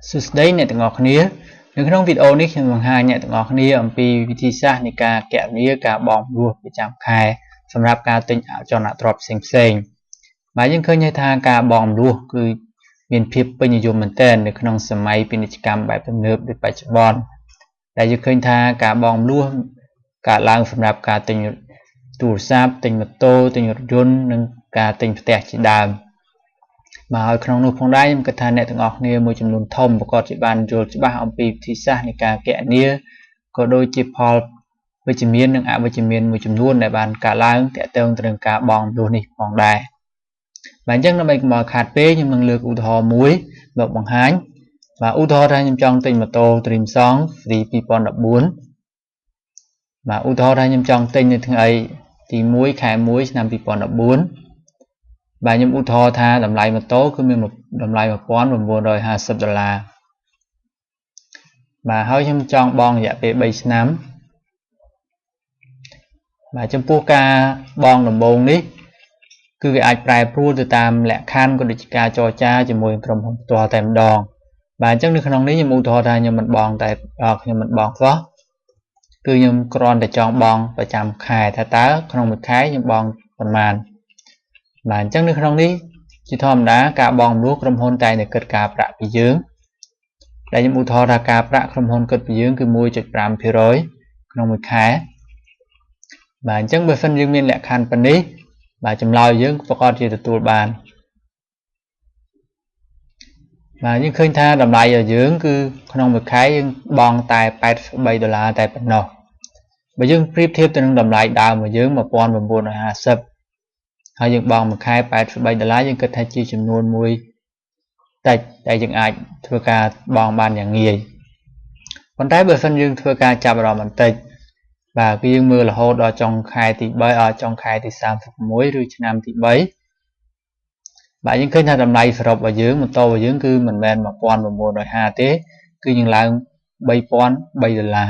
สุดได้เนี่ยต่างออกนี้ในขนมวิดีโอนี้คือบางhaiเนี่ยต่างออกนี้ปีวิธีศาสตร์ในการแกะนี้การบอมรัวประจำคายสำหรับการติงเอาจอหน้าตรอบเซ็งๆหมายยังเคยในทางการบอมรัวคือมีเพียบเป็นอยู่เหมือนเต้นในขนมสมัยเป็นกิจกรรมแบบเนิบในปัจจุบันแต่ยังเคยทางการบอมรัวการล้างสำหรับการติงตูดซับติงมัตโตติงรถยนต์និងការติงแตกจีดามมาเอาขนมนูพงได้มันกระทานในต่างออกเนี่ยมวยจำนวนทอมประกอบจีบานโจลจีบ้าอัมพีที่ซ่าในการแกะเนี่ยก็โดยจีพอลวิจิเมียนនិងអវិជ្ជមានមួយចំនួនដែលបានកើតឡើងទាក់ទងទៅនឹងការបង់នោះនេះផងដែរបាទអញ្ចឹងដើម្បីកុំឲ្យខាតពេកខ្ញុំនឹងលើកឧទាហរណ៍មួយមកបង្ហាញបាទឧទាហរណ៍ថាខ្ញុំចង់ទិញម៉ូតូ Dream Song Free 2014បាទឧទាហរណ៍ថាខ្ញុំចង់ទិញនៅថ្ងៃទី1ខែ1ឆ្នាំ2014បាទខ្ញុំឧទាហរណ៍ថាតម្លៃម៉ូតូគឺមានតម្លៃ$1950បាទហើយខ្ញុំចង់បង់រយៈពេល3ឆ្នាំបាទចំពោះការបង់ដំបូងនេះគឺវាអាចប្រែប្រួលទៅតាមលក្ខខណ្ឌក៏ដូចជាការចរចាជាមួយក្រុមហ៊ុនផ្ទាល់តែម្ដងបាទអញ្ចឹងនៅក្នុងនេះខ្ញុំឧទាហរណ៍ថាខ្ញុំមិនបង់តែខ្ញុំមិនបង់សោះគឺខ្ញុំគ្រាន់តែចង់បង់ប្រចាំខែថាតើក្នុងមួយខែខ្ញុំបង់ប៉ុន្មានបាទអញ្ចឹងនៅក្នុងនេះជាធម្មតាការបង់រស់ក្រុមហ៊ុនតែតែគិតការប្រាក់ពីយើងដែលខ្ញុំឧទាហរណ៍ថាការប្រាក់ក្រុមហ៊ុនគិតពីយើងគឺ 1.5% ក្នុងមួយខែបាទអញ្ចឹងបើសិនយើងមានលក្ខខណ្ឌប៉ុណ្នេះបាទចម្លើយយើងប្រកាសជាទទួលបានបាទយើងឃើញថាតម្លៃរបស់យើងគឺក្នុងមួយខែយើងបង់តែ$83តែប៉ុណ្ណោះបើយើងប្រៀបធៀបទៅនឹងតម្លៃដើមរបស់យើង$1950ហើយយើងបង់មួយខែ$83យើងគិតថាជាចំនួនមួយតិចតែយើងអាចធ្វើការបង់បានយ៉ាងងាយប៉ុន្តែបើសិនយើងធ្វើការចាប់អារម្មណ៍បន្តិចបាទគឺយើងមើលរហូតដល់ចុងខែទី3ចុងខែទី36ឬឆ្នាំទី3បាទយើងឃើញថាតម្លៃសរុបរបស់យើងម៉ូតូរបស់យើងគឺមិនមែន$1950ទេគឺយើងឡើង$3003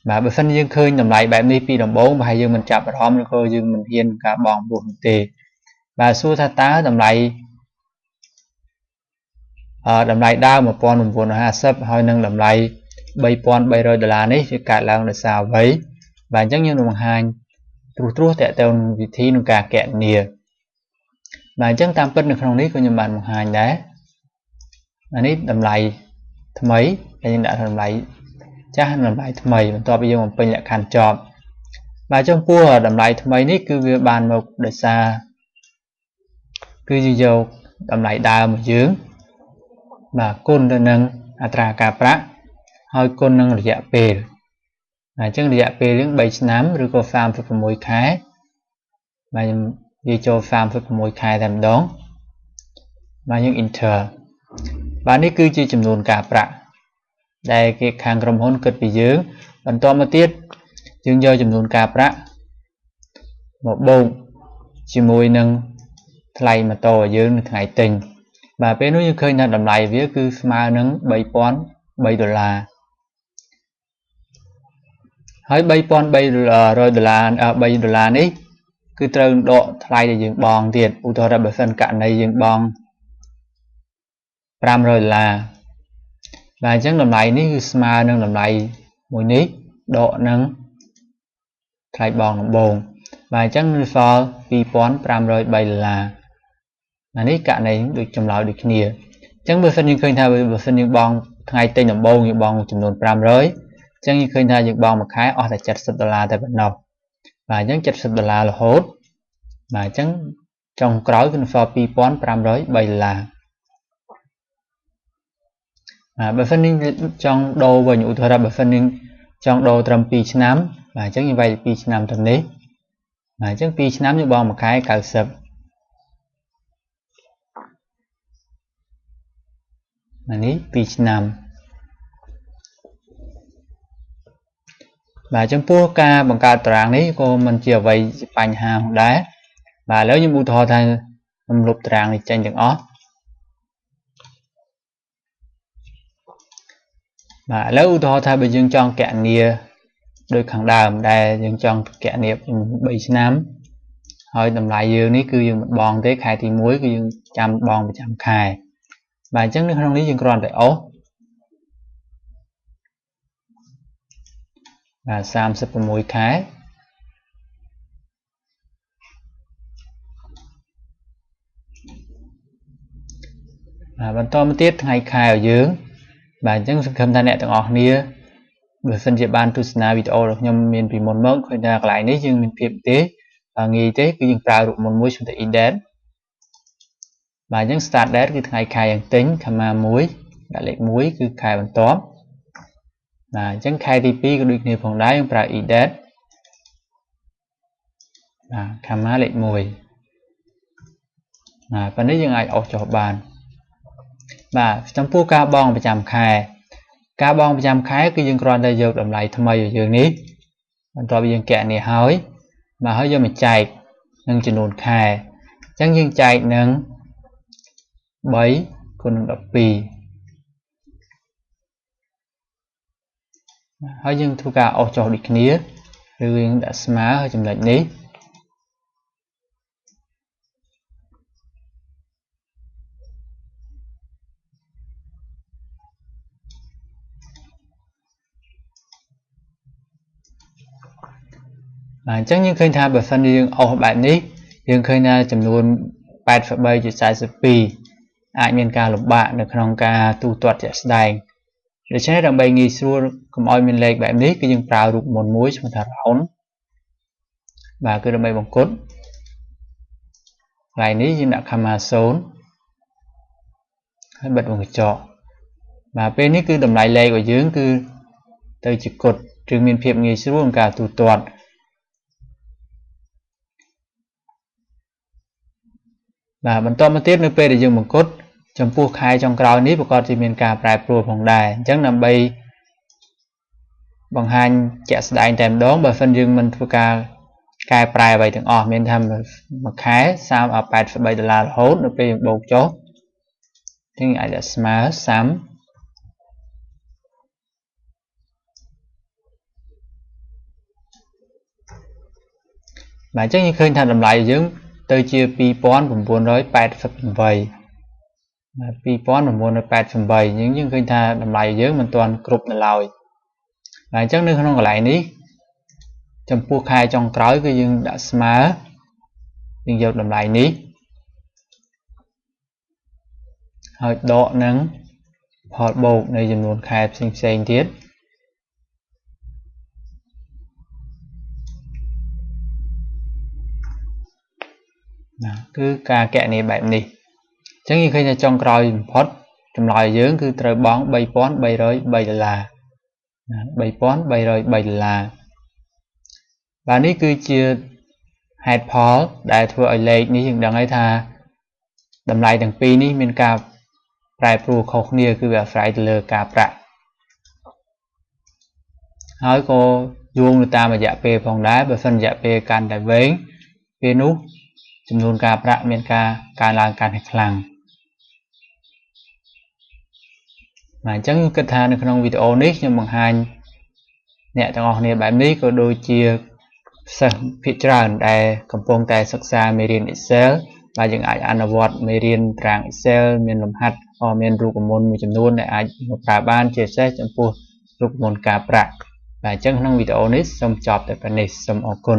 បាទបើសិនយើងឃើញតម្លៃបែបនេះពីដំបូងប្រហែលយើងមិនចាប់អារម្មណ៍ឬក៏យើងមិនហ៊ានការបង់ព្រោះទេបាទសួរថាតើតម្លៃដើម$1950ហើយនឹងតម្លៃ$3300នេះវាកើតឡើងដោយសារអ្វីបាទអញ្ចឹងយើងនឹងបង្ហាញត្រួសតាក់ទងនឹងវិធីក្នុងការគណនាបាទអញ្ចឹងតាមពិតនៅក្នុងនេះក៏ខ្ញុំបានបង្ហាញដែរអានេះតម្លៃថ្មីហើយយើងដាក់តម្លៃចាស់តម្លៃថ្មីបន្ទាប់ពីយើងបំពេញលក្ខខណ្ឌចប់បាទចំពោះតម្លៃថ្មីនេះគឺវាបានមកដោយសារគឺយើងយកតម្លៃដើមរបស់យើងបាទគុណទៅនឹងអត្រាការប្រាក់ហើយគុណនឹងរយៈពេលអញ្ចឹងរយៈពេលយើង3ឆ្នាំឬក៏36ខែបាទខ្ញុំនិយាយចូល36ខែតែម្ដងបាទយើង enter បាទនេះគឺជាចំនួនការប្រាក់ដែលគេខាងក្រុមហ៊ុនគិតពីយើងបន្តមកទៀតយើងយកចំនួនការប្រាក់មកបូកជាមួយនឹងថ្លៃម៉ូតូរបស់យើងនៅថ្ងៃទិញបាទពេលនោះយើងឃើញថាតម្លៃវាគឺស្មើនឹង$3003ហើយ$3300នេះគឺត្រូវដកថ្លៃដែលយើងបង់ទៀតឧទាហរណ៍បើសិនករណីយើងបង់$500បាទអញ្ចឹងតម្លៃនេះគឺស្មើនឹងតម្លៃមួយនេះដកនឹងថ្លៃបង់ដំបូងបាទអញ្ចឹងនៅសល់$2503អានេះករណីដូចចម្លើយដូចគ្នាអញ្ចឹងបើសិនយើងឃើញថាបើសិនយើងបង់ថ្ងៃទិញដំបូងយើងបង់ចំនួន$500អញ្ចឹងយើងឃើញថាយើងបង់មួយខែអស់តែ$70តែប៉ុណ្ណោះបាទអញ្ចឹង$70រហូតបាទអញ្ចឹងចុងក្រោយគឺសល់$2503បើសិនយើងចង់ដូរវិញឧទាហរណ៍បើសិនយើងចង់ដូរត្រឹម2ឆ្នាំបាទអញ្ចឹងយើងវាយ2ឆ្នាំទៅនេះបាទអញ្ចឹង2ឆ្នាំយើងបង់មួយខែ90នេះ2ឆ្នាំបាទចំពោះការបង្កើតតារាងនេះក៏មិនជាអ្វីជាបញ្ហាផងដែរបាទឥឡូវខ្ញុំឧទាហរណ៍ថាខ្ញុំលុបតារាងនេះចេញទាំងអស់បាទឥឡូវឧទាហរណ៍ថាបើយើងចង់គណនាដូចខាងដើមដែលយើងចង់គណនា3ឆ្នាំហើយតម្លៃយើងនេះគឺយើងមិនបង់ទេខែទី1គឺយើងចាំបង់ប្រចាំខែ bài chắc nước không lý dương còn tại ố và sam sắp mùi khái và to mới tiết ngày khai ở dưới bài chắc sự khâm tha nẹ từng ọc nia bởi phân diện ban tu sna video được nhằm miền vì môn mốc khởi nạc lại nấy nhưng mình phiệp tế và nghi tế cứ dừng trao được môn muối chúng ta in đến bài chắc start đến cứ ngày khaiอย่างtính khama muối đã lệ muối cứ khai bằng tóm và chắc khai TP có được nhiều phòng đáy trong trao in đến và khama lệ mùi và nếu như ai ọc cho bàn và trong phố ca bongประจำ khai ca bongประจำ khai cứ dừng còn đây dược đầm lại tham mây ở dưới níมันต่อไปยังแกะเนี่ยหายมาให้ยังไม่ใจนึงจะโดนคายจังยังใจนึงใบคนดอกปีให้ยังทุกการออกจากดิกนี้หรือยังดัชมาให้จำเลยนี้จังยังเคยทำแบบฟันยังออกแบบนี้ยังเคยน่าจำนวน8.3 ปีอาจมีการหลบบ้าในขนมกาตูตรวจจะแสดงโดยใช้ดังใบงีส่วนกำอ้อยมีเล็กแบบนี้ก็ยังปลาลูกมนมุ้ยมาถาร้อนvàคือดังใบบังคุดลายนี้ยังดักคามาโซนให้บัดวงจอvà bênนี้คือดังลายเล็กกว่ายืงคือเตยจิกดจึงมีเพียบงีส่วนการตูตรวจvàបន្តមកទៀតនៅពេលដែលយើងបង្គុតចំពោះខែចុងក្រោយនេះប្រកបជាមានការប្រែប្រួលផងដែរអញ្ចឹងដើម្បីបង្ហាញជាក់ស្ដែងតែម្ដងបើមិនយើងមិនធ្វើការកែប្រែអ្វីទាំងអស់មានថាមួយខែ$83រហូតនៅពេលយើងបូកចុះយើងអាចដាក់ស្មើសាំបាទអញ្ចឹងយើងឃើញថាតម្លៃយើងទៅជា$2988 $2988 យើងឃើញថាតម្លៃយើងមិនទាន់គ្រប់នៅឡើយហើយអញ្ចឹងនៅក្នុងកន្លែងនេះចំពោះខែចុងក្រោយគឺយើងដាក់ស្មើយើងយកតម្លៃនេះហើយដកនឹងផលបូកនៃចំនួនខែផ្សេងៗទៀតគឺការកណនីបែបនេះអញ្ចឹងយើងឃើញថាចុងក្រោយបំផុតចម្លើយយើងគឺត្រូវបង់$3,303 $3,303 បាទនេះគឺជាហេតុផលដែលធ្វើឲ្យលេខនេះយើងដឹងហើយថាតម្លៃទាំងពីរនេះមានការប្រែប្រួលខុសគ្នាគឺវាអាស្រ័យទៅលើការប្រាក់ហើយក៏យោងទៅតាមរយៈពេលផងដែរបើសិនរយៈពេលកាន់តែវែងពេលនោះចំនួនការប្រាក់មានការកើនឡើងកាន់តែខ្លាំងបាទអញ្ចឹងខ្ញុំគិតថានៅក្នុងវីដេអូនេះខ្ញុំបង្ហាញអ្នកទាំងអស់គ្នាបែបនេះក៏ដូចជាសិស្សភាគច្រើនដែលកំពុងតែសិក្សាមេរៀន Excel បាទយើងអាចអនុវត្តមេរៀនតារាង Excel មានលំហាត់មានរូបមន្តមួយចំនួនដែលអាចមកប្រើបានជាពិសេសចំពោះរូបមន្តការប្រាក់បាទអញ្ចឹងក្នុងវីដេអូនេះសូមចប់តែប៉ុណ្ណេះសូមអរគុណ